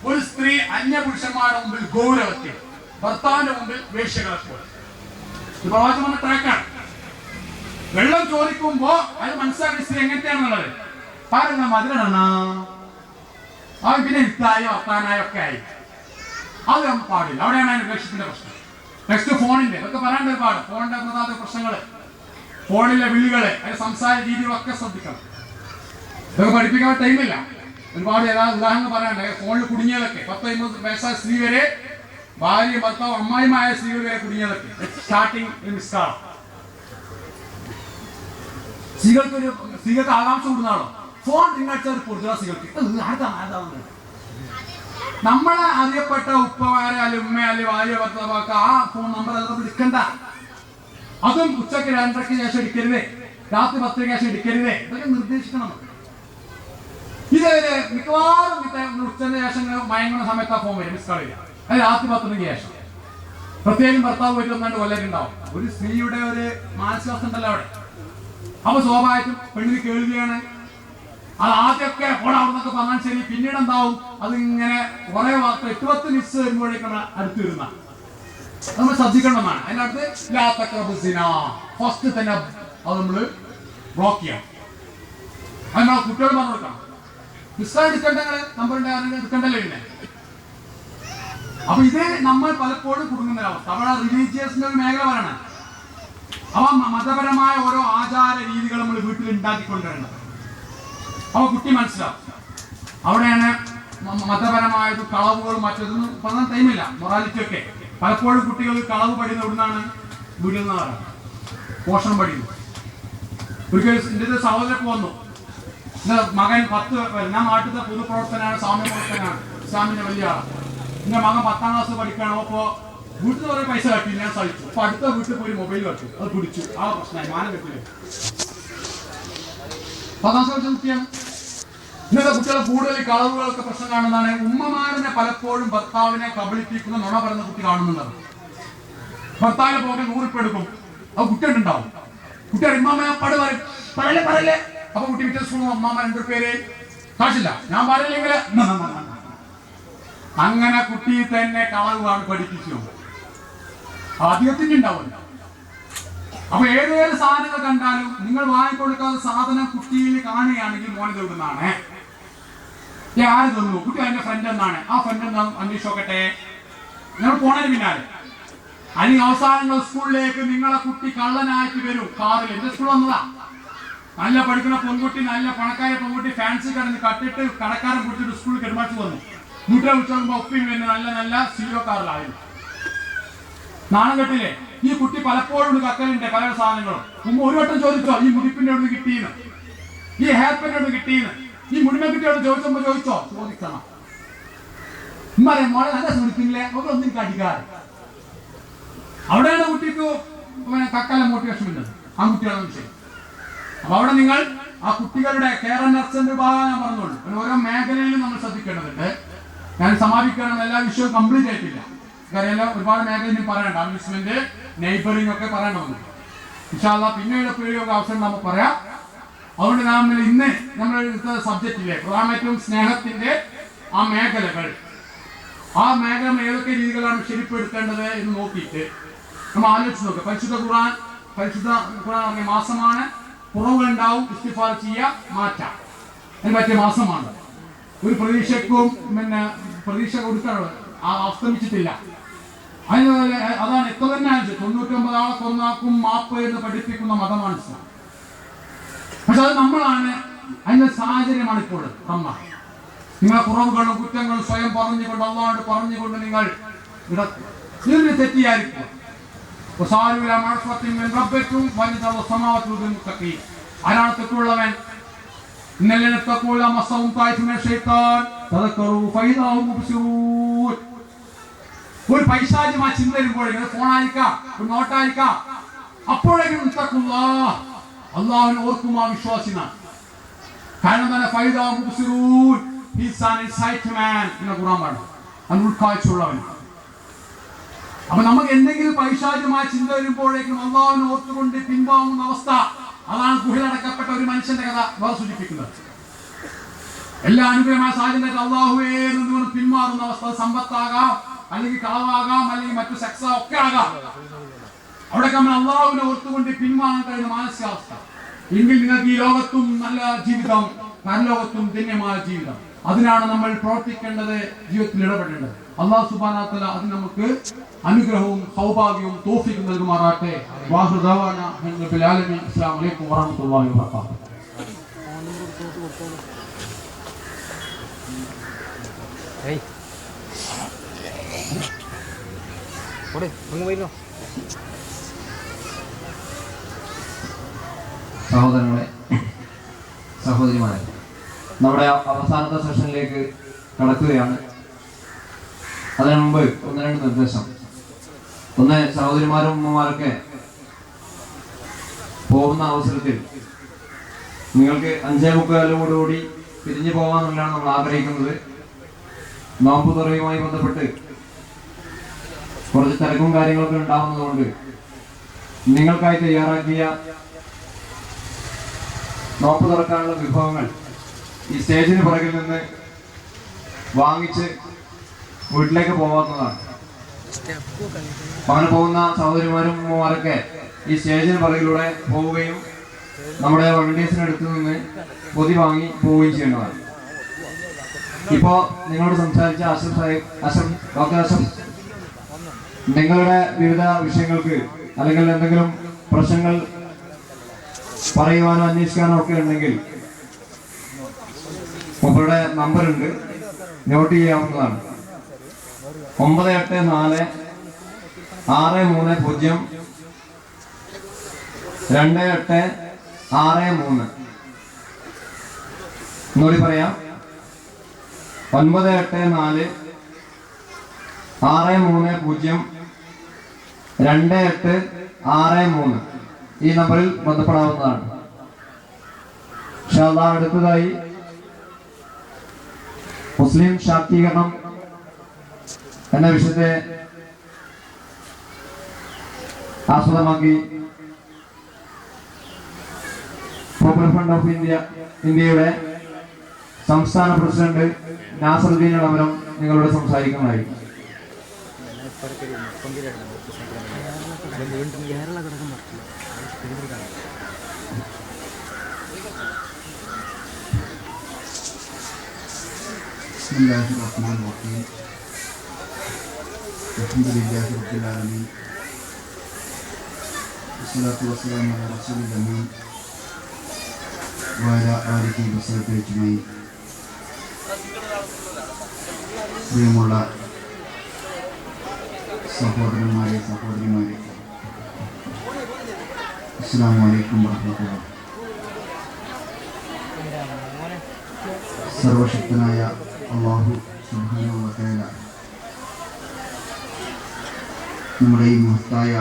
ഒരു സ്ത്രീ അന്യപുരുഷന്മാരുടെ മുമ്പിൽ ഗൗരവത്തിൽ, ഭർത്താവിന്റെ മുമ്പിൽ വേശ്യകളെപ്പോൾ. പ്രവാചകന്റെ ട്രാക്കാണ്. വെള്ളം ചോദിക്കുമ്പോ അത് മനസ്സിലാക്കിയ സ്ത്രീ എങ്ങനത്തെയാണെന്നുള്ളത് പറയുന്ന മധുരണ അവൻ പിന്നെ ഇത്തായോ അത്താനായോ ഒക്കെ ആയി. അത് നമുക്ക് പാടില്ല. അവിടെയാണ് അതിന്റെ ലക്ഷ്യത്തിന്റെ പ്രശ്നം. നെക്സ്റ്റ് ഫോണിന്റെ ഇതൊക്കെ പറയാൻ ഒരുപാട്. ഫോണിന്റെ പ്രധാന പ്രശ്നങ്ങള്, ഫോണിലെ വിളികള്, അതിന്റെ സംസാര രീതികളൊക്കെ ശ്രദ്ധിക്കണം. ഇതൊക്കെ പഠിപ്പിക്കാൻ ടൈമില്ല. ഒരുപാട് ഉദാഹരണങ്ങൾ പറയാനുണ്ട്. ഫോണിൽ കുടുങ്ങിയതൊക്കെ 10-50 വയസ്സായ സ്ത്രീ വരെ, ഭാര്യ ഭർത്താവ് അമ്മായിമായ സ്ത്രീകൾ വരെ കുടുങ്ങിയതൊക്കെ സ്റ്റാർട്ടിങ് മിസ്കാണ്. സ്ത്രീകൾക്ക് ആകാംക്ഷ കൂടുന്നാണോ ഫോൺ തിങ്കളാഴ്ച പൊതുവാ സ്ത്രീകൾക്ക് നമ്മളെ അറിയപ്പെട്ട ഉപ്പമാരെ അല്ലെ ഉമ്മ അല്ലെ ഭാര്യ ഭർത്താവൊക്കെ ആ ഫോൺ നമ്പർ അതൊക്കെ എടുക്കണ്ട. അതും ഉച്ചക്ക് 2:30 ശേഷം എടുക്കരുത്, രാത്രി 10 ശേഷം എടുക്കരുത്. ഇതൊക്കെ നിർദ്ദേശിക്കണം. ഇതേ മിക്കവാറും ഉച്ചന് ശേഷം മയങ്ങുന്ന സമയത്ത് ആ ഫോൺ വരും, മിസ് കളില്ല. അത് രാത്രി 10 ശേഷം. പ്രത്യേകം ഭർത്താവ് പോയിട്ട് ഒന്നാണ്ട് കൊല്ലരുണ്ടാവും. ഒരു സ്ത്രീയുടെ ഒരു മാനസികാവസ്ഥ ഉണ്ടല്ലോ അവിടെ. അപ്പൊ സ്വാഭാവികം പെണ്ണിന് കേൾവിയാണ്. അത് ആദ്യമൊക്കെ ഓടാവുന്നൊക്കെ പറഞ്ഞാൽ ശരി, പിന്നീട് എന്താവും അതിങ്ങനെ കുറെ വാർത്ത 8-10 മിസ് വരുമ്പോഴേക്കാണ് അടുത്ത് വരുന്ന. നമ്മൾ ശ്രദ്ധിക്കണമെന്നാണ്. അതിനടുത്ത് ഫസ്റ്റ് തന്നെ അത് നമ്മള് ബ്ലോക്ക് ചെയ്യാം. അത് നമ്മളെ കുട്ടികൾ പറഞ്ഞു കൊടുക്കണം. മിസ്സായി എടുക്കണ്ടങ്ങള് നമ്പറിന്റെ എടുക്കണ്ടല്ലോ പിന്നെ. അപ്പൊ ഇത് നമ്മൾ പലപ്പോഴും കുടുങ്ങുന്ന ഒരവസ്ഥ. അവിടെ റിലീജിയസിന്റെ ഒരു മേഖല പറയണം. അപ്പൊ മതപരമായ ഓരോ ആചാര രീതികൾ നമ്മൾ വീട്ടിൽ ഉണ്ടാക്കിക്കൊണ്ടുവരേണ്ടത്. അപ്പൊ കുട്ടി മനസ്സിലാവും. അവിടെയാണ് മതപരമായത് കളവുകളും മറ്റൊന്നും പറഞ്ഞ ടൈമില്ല. മൊറാലിറ്റി ഒക്കെ പലപ്പോഴും കുട്ടികൾ കളവ് പഠിക്കുന്ന എവിടുന്നാണ്? വീട്ടിൽ നിന്നാണ് പോഷണം പഠിക്കുന്നത്. ഒരിക്കലും എൻ്റെ സഹോദരൊക്കെ വന്നു. എന്റെ മകൻ 10 ഞാൻ നാട്ടിലത്തെ പൊതുപ്രവർത്തനാണ്, സാമ്യ പ്രവർത്തനാണ്, ഇസ്ലാമിന്റെ വലിയ ആളാണ്. എന്റെ മകൻ 10ാം ക്ലാസ് പഠിക്കണം. അപ്പോ വീട്ടിൽ കുറെ പൈസ കട്ടി ഞാൻ സഹിച്ചു. അപ്പൊ അടുത്ത വീട്ടിൽ പോയി മൊബൈൽ വെച്ചു, അത് പിടിച്ചു. ആ പ്രശ്നമായി മാനം കെട്ടില്ല. 10ാം ക്ലാസ് പഠിച്ച കുട്ടിയാണ്. ഇന്നത്തെ കുട്ടികളെ കൂടുതൽ കളവുകളൊക്കെ പ്രശ്നം കാണുന്നതാണ്. ഉമ്മമാരനെ പലപ്പോഴും ഭർത്താവിനെ കബളിപ്പിക്കുന്ന നുണ പറയുന്ന കുട്ടി കാണുന്നുള്ളത്. ഭർത്താവിനെ പോകെ 100 ഉറുപ്പിക എടുക്കും. അത് കുട്ടിയുണ്ടാവും. കുട്ടികൾ ഇമ്മാമ പട് പറയും, പറയല്ലേ പറയല്ലേ. അപ്പൊ കുട്ടി വിറ്റ സ്കൂൾ അമ്മാമ 2 പേര് കാശില്ല, ഞാൻ പറയില്ലെങ്കിൽ അങ്ങനെ കുട്ടി തന്നെ കളവാണ് പഠിപ്പിച്ചു. ആദ്യത്തിന് ഉണ്ടാവില്ല. അപ്പൊ ഏതേത് സാധനങ്ങൾ കണ്ടാലും നിങ്ങൾ വാങ്ങിക്കൊടുക്കാത്ത സാധനം കുട്ടിയിൽ കാണുകയാണെങ്കിൽ മോനെ തൊടുന്നാണ്. ആര് തോന്നുന്നു? കുട്ടി അതിന്റെ ഫ്രണ്ട് എന്നാണ്. ആ ഫ്രണ്ട് എന്താ അന്വേഷിച്ചോക്കട്ടെ. നിങ്ങൾ പോണതിന് പിന്നാലെ. അല്ലെങ്കിൽ അവസാനങ്ങൾ സ്കൂളിലേക്ക് നിങ്ങളെ കുട്ടി കള്ളനായിട്ട് വരും കാറിൽ. എന്റെ സ്കൂൾ വന്നതാ. നല്ല പഠിക്കുന്ന പെൺകുട്ടി, നല്ല പണക്കാര പെൺകുട്ടി ഫാൻസി കടന്ന് കട്ടിട്ട് കടക്കാരൻ കുടിച്ചിട്ട് സ്കൂളിൽ കെടുമാറ്റി വന്നു. വീട്ടിലെ വിളിച്ചോളുമ്പോ ഒപ്പിയും പിന്നെ നല്ല നല്ല സിയോ കാറിലായിരുന്നു. നാണം കെട്ടില്ലേ? ഈ കുട്ടി പലപ്പോഴും കക്കലുണ്ട് പല സാധനങ്ങളും. മുമ്പ് ഒരു വട്ടം ചോദിച്ചോ ഈ മുടിപ്പിന്റെ അവിടെ കിട്ടിയെന്ന്, ഈ ഹെയർ പെന്റെ അവിടെ കിട്ടിയെന്ന്, ഈ മുടിമക്കുട്ടിയോട് ചോദിച്ചോ? ചോദിക്കണം. മോളെ നല്ല ശ്രമിക്കില്ലേ, ഒക്കെ ഒന്നും കടിക്കാറ്. അവിടെയാണ് കുട്ടിക്ക് കക്കല മോട്ടിവേഷൻ ഉള്ളത്, ആൺകുട്ടികളുടെ വിഷയം. അപ്പൊ അവിടെ നിങ്ങൾ ആ കുട്ടികളുടെ കെയർ ആൻഡ് നർച്ചറിന്റെ വിഭാഗം ഞാൻ പറഞ്ഞോളൂ. ഓരോ മേഖലയിലും നമ്മൾ ശ്രദ്ധിക്കേണ്ടതുണ്ട്. ഞാൻ സമാപിക്കണം, എല്ലാ വിഷയവും കംപ്ലീറ്റ് ആയിട്ടില്ല. അറിയാലോ, ഒരുപാട് മേഖലയും പറയണ്ട. അമ്യൂസ്മെന്റ്, നെയ്ബറിംഗ് ഒക്കെ പറയണമെന്ന്. ഇൻഷാ അല്ലാഹ് പിന്നീട് എപ്പോഴും അവസരം നമുക്ക് പറയാം. അതുകൊണ്ട് ഇന്ന് നമ്മൾ എടുത്ത സബ്ജക്റ്റിലെ പ്രധാനമായിട്ടും സ്നേഹത്തിന്റെ ആ മേഖലകൾ, ആ മേഖല ഏതൊക്കെ രീതികളാണ് ശരിപ്പെടുത്തേണ്ടത് എന്ന് നോക്കിയിട്ട് നമ്മൾ ആലോചിച്ച് നോക്കുക. പരിശുദ്ധ ഖുർആൻ പറഞ്ഞ മാസമാണ്. കുറവുകളുണ്ടാവും, ഇസ്തിഗ്ഫാർ ചെയ്യുക, മാറ്റാം. അതിന് പറ്റിയ മാസമാണ്. ഒരു പ്രതീക്ഷക്കും പ്രതീക്ഷ കൊടുക്കാനുള്ള അസ്തമിച്ചിട്ടില്ല. അതാണ് എത്ര തന്നെ 99 ആളെ കൊന്നാക്കും മാപ്പ് എന്ന് പഠിപ്പിക്കുന്ന മതമാണ് ഇസ്ലാം. പക്ഷെ അത് നമ്മളാണ്, അതിന്റെ സാഹചര്യമാണ് ഇപ്പോൾ തന്ന. നിങ്ങളെ കുറവുകളും കുറ്റങ്ങളും സ്വയം പറഞ്ഞുകൊണ്ട് അള്ളാഹുവോട് പറഞ്ഞുകൊണ്ട് നിങ്ങൾ ഇതിന് തെറ്റിയായിരിക്കും. ആരാണ് തെറ്റുള്ളവൻ? ഒരു പൈശാചികമായ ചിന്ത വരുമ്പോഴേക്കും, ഫോണായിരിക്കാം, ഒരു നോട്ടായിരിക്കാം, അപ്പോഴേക്കും അള്ളാഹുവിനെ ഓർക്കും ആ വിശ്വാസിനാണ്. കാരണം തന്നെ ഉൾക്കാഴ്ചയുള്ളവൻ. അപ്പൊ നമുക്ക് എന്തെങ്കിലും പൈശാചികമായ ചിന്ത വരുമ്പോഴേക്കും അള്ളാഹുവിനെ ഓർത്തുകൊണ്ട് പിൻവാങ്ങുന്ന അവസ്ഥ, അതാണ് ഗുഹയിലടക്കപ്പെട്ട ഒരു മനുഷ്യന്റെ കഥ വേറെ സൂചിപ്പിക്കുന്നത്. എല്ലാ അനുഗ്രഹമായ സാഹചര്യത്തിൽ അള്ളാഹുവേ എന്ന് പിന്മാറുന്ന മാനസികാവസ്ഥ സമ്പത്താകാം, അല്ലെങ്കിൽ കളവാകാം, അല്ലെങ്കിൽ മറ്റു സെക്സ് ഒക്കെ ആകാം. അവിടെ നമ്മൾ അള്ളാഹുവിനെ ഓർത്തുകൊണ്ട് പിൻവാങ്ങാൻ കഴിയുന്ന മാനസികാവസ്ഥ എങ്കിൽ നിങ്ങൾക്ക് ഈ ലോകത്തും നല്ല ജീവിതം, പരലോകത്തും ധന്യമായ ജീവിതം. അതിനാണ് നമ്മൾ പ്രവർത്തിക്കേണ്ടത്, ജീവിതത്തിൽ ഇടപെടേണ്ടത്. അള്ളാഹു സുബ്ഹാനഹു വ തആല അത് നമുക്ക് അനുഗ്രഹവും സൗഭാഗ്യവും തൗഫീഖും നൽകുമാറാകട്ടെ. വാഹിറു ദഅവാനാ അൽഹംദുലില്ലാഹി ആലമീൻ. അസ്സലാമു അലൈക്കും വറഹ്മത്തുള്ളാഹി വബറകാതുഹു. സഹോദരങ്ങളെ, സഹോദരിമാരെ, നമ്മുടെ അവസാനത്തെ സെഷനിലേക്ക് കടക്കുകയാണ്. അതിനു മുമ്പ് ഒന്ന് രണ്ട് നിർദ്ദേശം. ഒന്ന്, സഹോദരിമാരും ഉമ്മമാരൊക്കെ പോകുന്ന അവസരത്തിൽ നിങ്ങൾക്ക് 5:45 പിരിഞ്ഞു പോകാമെന്നുള്ളതാണ് നമ്മൾ ആഗ്രഹിക്കുന്നത്. നോമ്പ് തുറയുമായി ബന്ധപ്പെട്ട് കുറച്ച് തിരക്കും കാര്യങ്ങളൊക്കെ ഉണ്ടാവുന്നതുകൊണ്ട് നിങ്ങൾക്കായി തയ്യാറാക്കിയ നോമ്പ് തുറക്കാനുള്ള വിഭവങ്ങൾ ഈ സ്റ്റേജിന് പുറകിൽ നിന്ന് വാങ്ങിച്ച് വീട്ടിലേക്ക് പോകാവുന്നതാണ്. അങ്ങനെ പോകുന്ന സഹോദരിമാരും ഉമ്മമാരൊക്കെ ഈ സ്റ്റേജിന് പുറകിലൂടെ പോവുകയും നമ്മുടെ വളണ്ടിയേഴ്സിനടുത്ത് നിന്ന് പൊതി വാങ്ങി പോവുകയും ചെയ്യേണ്ടതാണ്. ഇപ്പോ നിങ്ങളോട് സംസാരിച്ച ഡോക്ടർ അഷ്റഫ് നിങ്ങളുടെ വിവിധ വിഷയങ്ങൾക്ക് അല്ലെങ്കിൽ എന്തെങ്കിലും പ്രശ്നങ്ങൾ പറയുവാനോ അന്വേഷിക്കാനോ ഒക്കെ ഉണ്ടെങ്കിൽ മൂപ്പരുടെ നമ്പർ ഉണ്ട്, നോട്ട് ചെയ്യാവുന്നതാണ്. 9846302863. ഒന്നുകൂടി പറയാം, 9846302863. ഈ നമ്പറിൽ ബന്ധപ്പെടാവുന്നതാണ്. ഇൻഷാ അല്ലാഹ് അടുത്തതായി മുസ്ലിം ശാക്തീകരണം എന്ന വിഷയത്തെ ആസ്പദമാക്കി പോപ്പുലർ ഫ്രണ്ട് ഓഫ് ഇന്ത്യയുടെ സംസ്ഥാന പ്രസിഡന്റ് നാസറുദ്ദീൻ ഇളമരം നിങ്ങളോട് സംസാരിക്കുന്നതായിരിക്കും. Bismillahirrahmanirrahim. Alhamdulillahi rabbil alamin. Wassalatu wassalamu ala rasulil amin wa ala alihi wa sahbihi ajma'in. പ്രിയമുള്ള സഹോദരന്മാരെ, സഹോദരിമാരെ, അസ്സലാമു അലൈക്കും വറഹ്മത്തുള്ളാഹി. സർവശക്തനായ അല്ലാഹു സുബ്ഹാനഹു വ തആല നമ്മുടെ ഈ മഹത്തായ